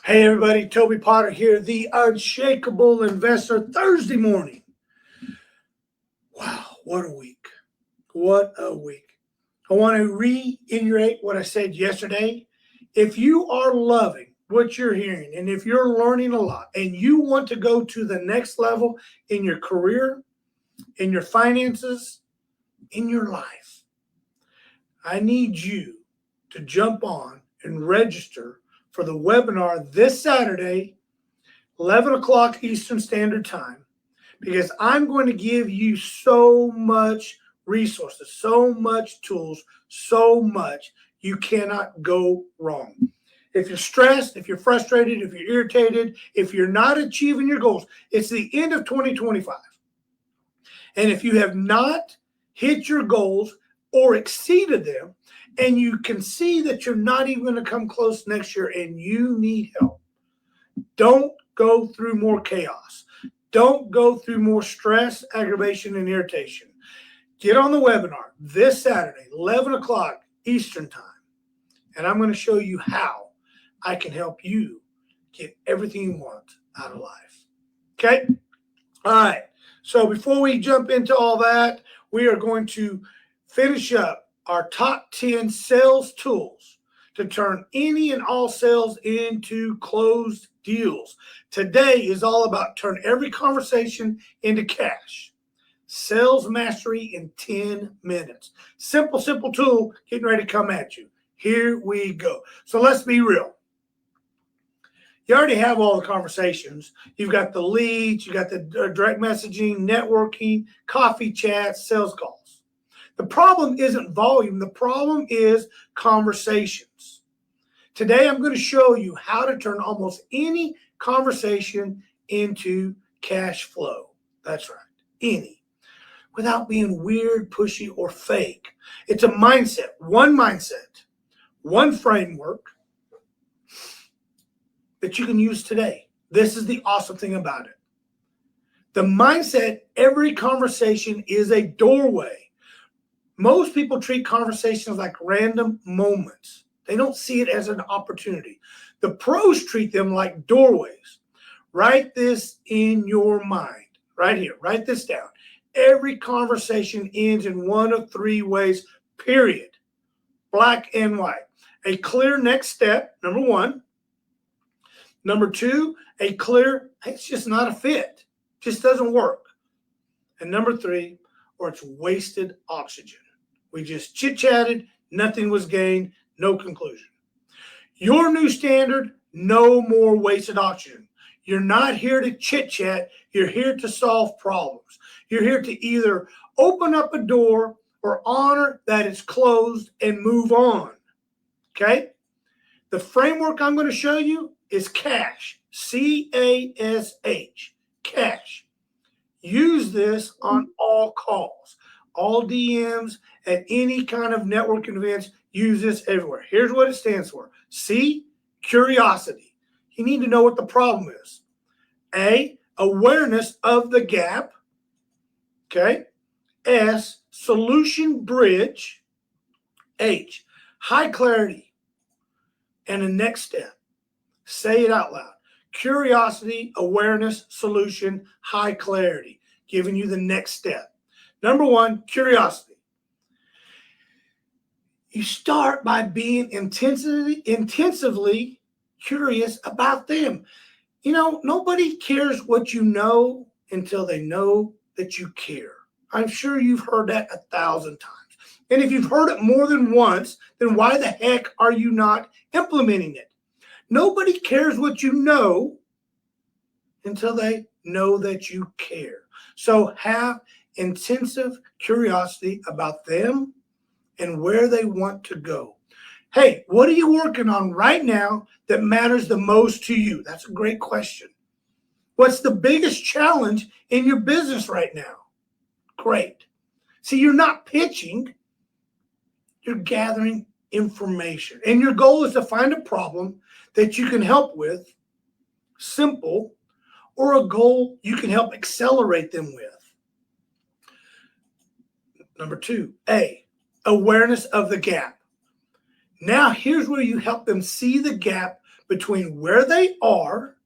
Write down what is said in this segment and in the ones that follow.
Hey everybody, Toby Potter here, the Unshakable Investor, Thursday morning. Wow, what a week. What a week. I want to reiterate what I said yesterday. If you are loving what you're hearing and if you're learning a lot and you want to go to the next level in your career, in your finances, in your life, I need you to jump on and register for the webinar this Saturday, 11 o'clock Eastern Standard Time, because I'm going to give you so much resources, so much tools, so much you cannot go wrong. If you're stressed, if you're frustrated, if you're irritated, if you're not achieving your goals, it's the end of 2025. And if you have not hit your goals or exceeded them, and you can see that you're not even going to come close next year and you need help, don't go through more chaos. Don't go through more stress, aggravation, and irritation. Get on the webinar this Saturday, 11 o'clock Eastern Time, and I'm going to show you how I can help you get everything you want out of life. Okay? All right. So before we jump into all that, we are going to finish up our top 10 sales tools to turn any and all sales into closed deals. Today is all about turn every conversation into cash. Sales mastery in 10 minutes. Simple tool getting ready to come at you. Here we go. So let's be real. You already have all the conversations. You've got the leads, you got the direct messaging, networking, coffee chats, sales calls. The problem isn't volume. The problem is conversations. Today, I'm going to show you how to turn almost any conversation into cash flow. That's right, any, without being weird, pushy, or fake. It's a mindset, one framework that you can use today. This is the awesome thing about it. The mindset, every conversation is a doorway. Most people treat conversations like random moments. They don't see it as an opportunity. The pros treat them like doorways. Write this in your mind, right here. Write this down. Every conversation ends in one of three ways, period. Black and white. A clear next step, number one. Number two, a clear, it's just not a fit. Just doesn't work. And number three, or it's wasted oxygen. We just chit-chatted, nothing was gained, no conclusion. Your new standard, no more wasted oxygen. You're not here to chit-chat, you're here to solve problems. You're here to either open up a door or honor that it's closed and move on. Okay? The framework I'm going to show you is CASH, C-A-S-H, CASH. Use this on all calls, all DMs, at any kind of networking events. Use this everywhere. Here's what it stands for. C, curiosity. You need to know what the problem is. A, awareness of the gap. Okay. S, solution bridge. H, high clarity. And the next step. Say it out loud. Curiosity, awareness, solution, high clarity. Giving you the next step. Number one, curiosity. You start by being intensively curious about them. You know, nobody cares what you know until they know that you care. I'm sure you've heard that 1,000 times. And if you've heard it more than once, then why the heck are you not implementing it? Nobody cares what you know until they know that you care. So have intensive curiosity about them and where they want to go. Hey, what are you working on right now that matters the most to you? That's a great question. What's the biggest challenge in your business right now? Great. See, you're not pitching, you're gathering information. And your goal is to find a problem that you can help with, simple, or a goal you can help accelerate them with. Number two, A, awareness of the gap. Now here's where you help them see the gap between where they are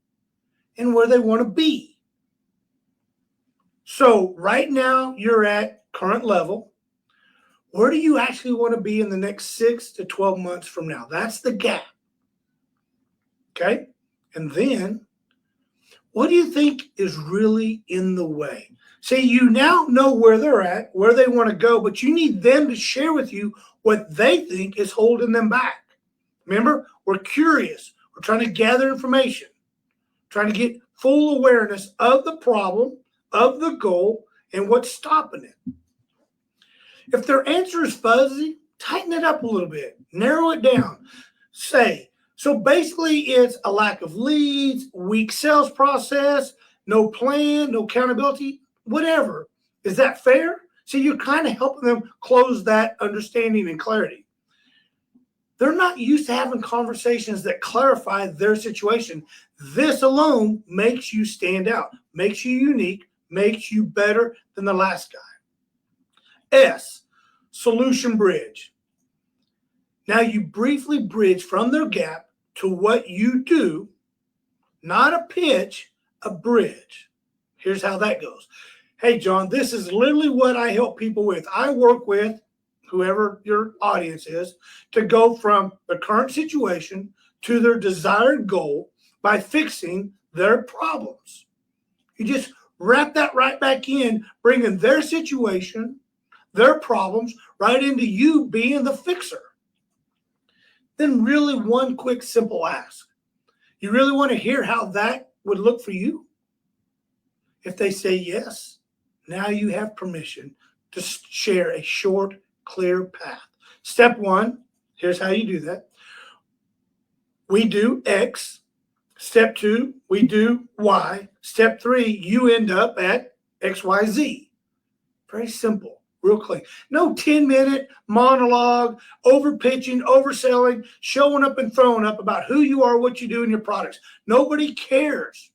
and where they want to be. So right now you're at current level. Where do you actually want to be in the next 6 to 12 months from now? That's the gap. Okay? And then, what do you think is really in the way? See, you now know where they're at, where they want to go, but you need them to share with you what they think is holding them back. Remember, we're curious. We're trying to gather information, trying to get full awareness of the problem, of the goal, and what's stopping it. If their answer is fuzzy, tighten it up a little bit, narrow it down. Say, so basically it's a lack of leads, weak sales process, no plan, no accountability, whatever. Is that fair? So you're kind of helping them close that understanding and clarity. They're not used to having conversations that clarify their situation. This alone makes you stand out, makes you unique, makes you better than the last guy. S, solution bridge. Now you briefly bridge from their gap to what you do, not a pitch, a bridge. Here's how that goes. Hey, John, this is literally what I help people with. I work with whoever your audience is to go from the current situation to their desired goal by fixing their problems. You just wrap that right back in, bringing their situation, their problems, right into you being the fixer. Then really one quick, simple ask. You really want to hear how that would look for you? If they say yes, now you have permission to share a short, clear path. Step 1, here's how you do that. We do X. Step 2, we do Y. Step 3, you end up at XYZ. Very simple, real clean. No 10-minute monologue, over pitching, overselling, showing up and throwing up about who you are, what you do, and your products. Nobody cares.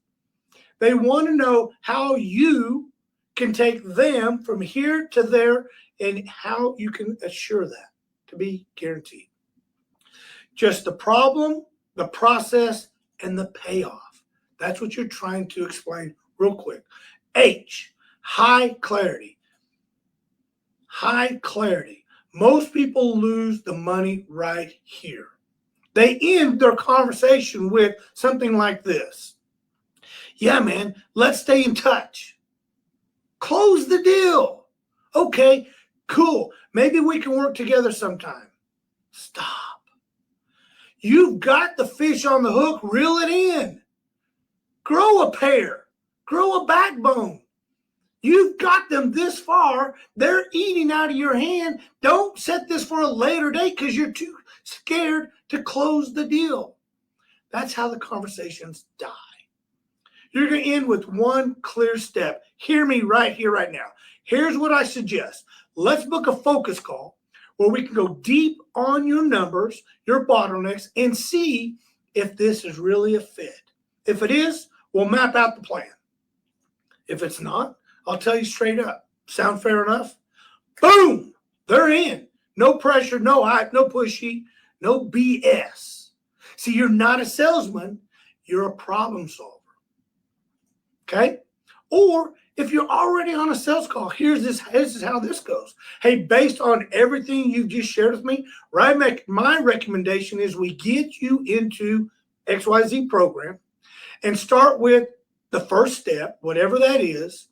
They want to know how you can take them from here to there and how you can assure that to be guaranteed. Just the problem, the process, and the payoff. That's what you're trying to explain real quick. H, high clarity. High clarity. Most people lose the money right here. They end their conversation with something like this. Yeah, man, let's stay in touch. Close the deal. Okay, cool. Maybe we can work together sometime. Stop. You've got the fish on the hook. Reel it in. Grow a pair. Grow a backbone. You've got them this far. They're eating out of your hand. Don't set this for a later date because you're too scared to close the deal. That's how the conversations die. You're going to end with one clear step. Hear me right here, right now. Here's what I suggest. Let's book a focus call where we can go deep on your numbers, your bottlenecks, and see if this is really a fit. If it is, we'll map out the plan. If it's not, I'll tell you straight up. Sound fair enough? Boom! They're in. No pressure, no hype, no pushy, no BS. See, you're not a salesman. You're a problem solver. Okay? Or if you're already on a sales call, this is how this goes. Hey, based on everything you've just shared with me, my recommendation is we get you into XYZ program and start with the first step, whatever that is,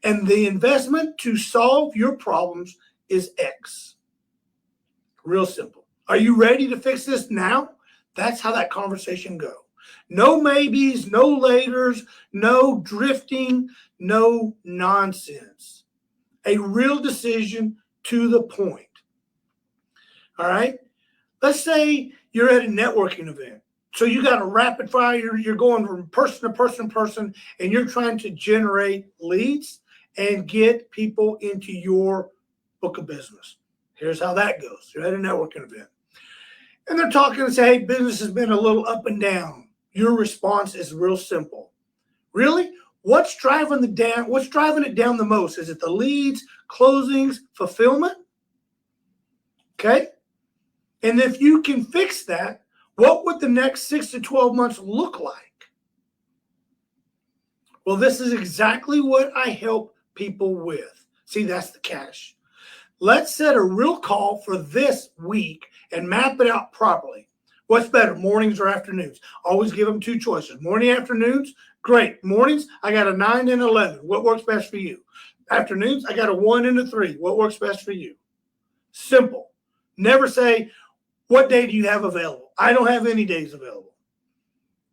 and the investment to solve your problems is X. Real simple. Are you ready to fix this now? That's how that conversation goes. No maybes, no laters, no drifting, no nonsense. A real decision to the point. All right? Let's say you're at a networking event. So you got a rapid fire, you're going from person to person to person, and you're trying to generate leads and get people into your book of business. Here's how that goes. You're at a networking event. And they're talking and say, hey, business has been a little up and down. Your response is real simple. Really? What's driving it down the most? Is it the leads, closings, fulfillment? Okay. And if you can fix that, What would the next 6 to 12 months look like? Well, this is exactly what I help people with. See, that's the cash. Let's set a real call for this week and map it out properly. What's better, mornings or afternoons? Always give them two choices. Morning, afternoons, great. Mornings, I got a 9 and 11. What works best for you? Afternoons, I got a 1 and a 3. What works best for you? Simple. Never say, what day do you have available? I don't have any days available.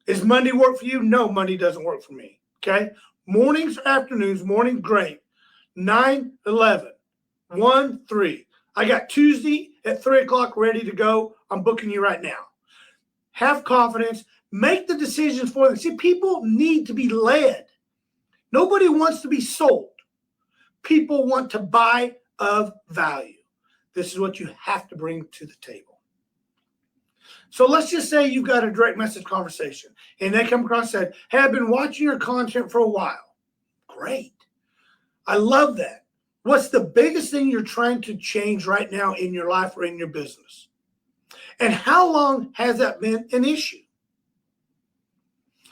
Is Monday work for you? No, Monday doesn't work for me. Okay? Mornings or afternoons, morning, great. 9, 11, 1, 3. I got Tuesday at 3 o'clock ready to go. I'm booking you right now. Have confidence. Make the decisions for them. See, people need to be led. Nobody wants to be sold. People want to buy of value. This is what you have to bring to the table. So let's just say you've got a direct message conversation and they come across and said, hey, I've been watching your content for a while. Great. I love that. What's the biggest thing you're trying to change right now in your life or in your business? And how long has that been an issue?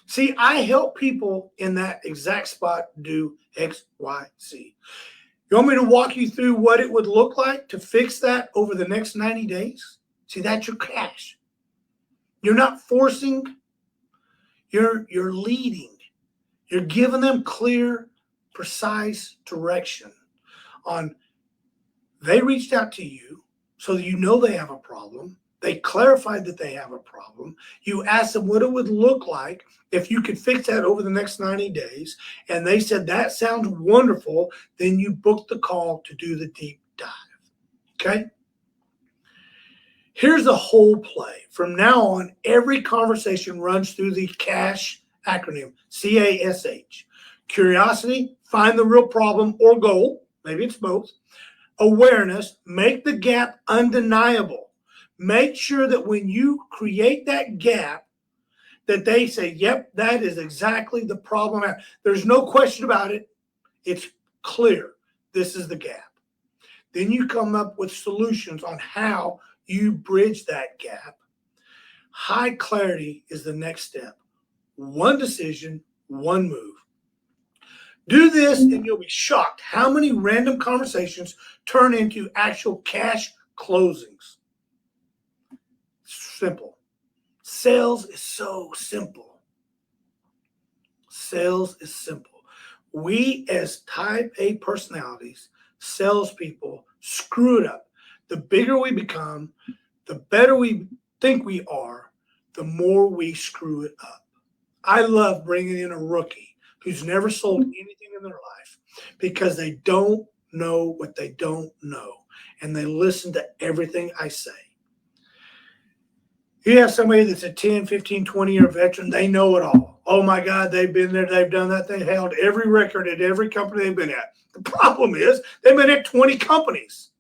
See, I help people in that exact spot do X, Y, Z. You want me to walk you through what it would look like to fix that over the next 90 days? See, that's your cash. You're not forcing, you're leading. You're giving them clear, precise direction on they reached out to you so that you know they have a problem. They clarified that they have a problem. You asked them what it would look like if you could fix that over the next 90 days. And they said, that sounds wonderful. Then you booked the call to do the deep dive. Okay? Here's the whole play. From now on, every conversation runs through the CASH acronym, C-A-S-H. Curiosity, find the real problem or goal. Maybe it's both. Awareness, make the gap undeniable. Make sure that when you create that gap, that they say, yep, that is exactly the problem. There's no question about it. It's clear. This is the gap. Then you come up with solutions on how you bridge that gap. High clarity is the next step. One decision, one move. Do this and you'll be shocked how many random conversations turn into actual cash closings. Simple. Sales is so simple. Sales is simple. We as type A personalities, salespeople, screw it up. The bigger we become, the better we think we are, the more we screw it up. I love bringing in a rookie who's never sold anything in their life because they don't know what they don't know, and they listen to everything I say. You have somebody that's a 10, 15, 20-year veteran, they know it all. Oh, my God, they've been there, they've done that. They held every record at every company they've been at. The problem is they've been at 20 companies,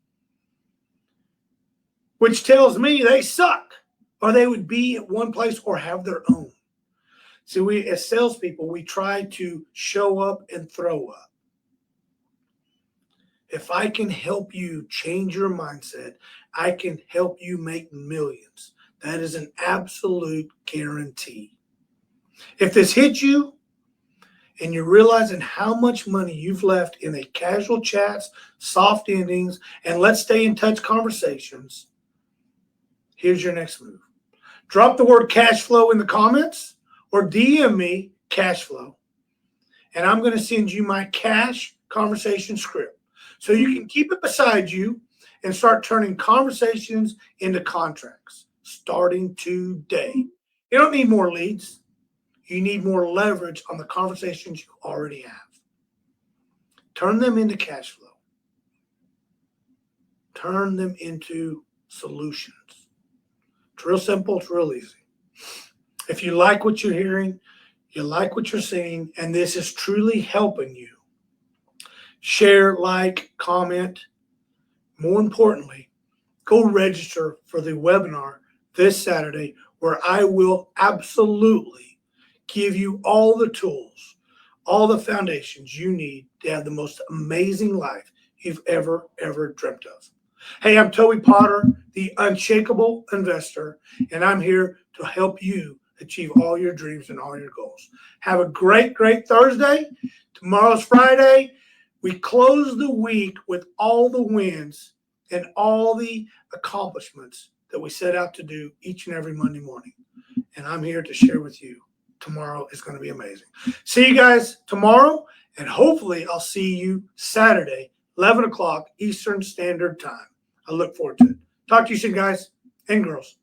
which tells me they suck, or they would be at one place or have their own. See, we as salespeople, we try to show up and throw up. If I can help you change your mindset, I can help you make millions. That is an absolute guarantee. If this hits you and you're realizing how much money you've left in a casual chats, soft endings, and let's stay in touch conversations, here's your next move. Drop the word cash flow in the comments or DM me cash flow. And I'm going to send you my cash conversation script so you can keep it beside you and start turning conversations into contracts. Starting today. You don't need more leads. You need more leverage on the conversations you already have. Turn them into cash flow. Turn them into solutions. It's real simple. It's real easy. If you like what you're hearing, you like what you're seeing, and this is truly helping you, share, like, comment. More importantly, go register for the webinar this Saturday, where I will absolutely give you all the tools, all the foundations you need to have the most amazing life you've ever dreamt of. Hey, I'm Toby Potter, the unshakable investor, and I'm here to help you achieve all your dreams and all your goals. Have a great, great Thursday. Tomorrow's Friday. We close the week with all the wins and all the accomplishments that we set out to do each and every Monday morning. And I'm here to share with you. Tomorrow is going to be amazing. See you guys tomorrow, and hopefully I'll see you Saturday, 11 o'clock Eastern Standard Time. I look forward to it. Talk to you soon, guys and girls.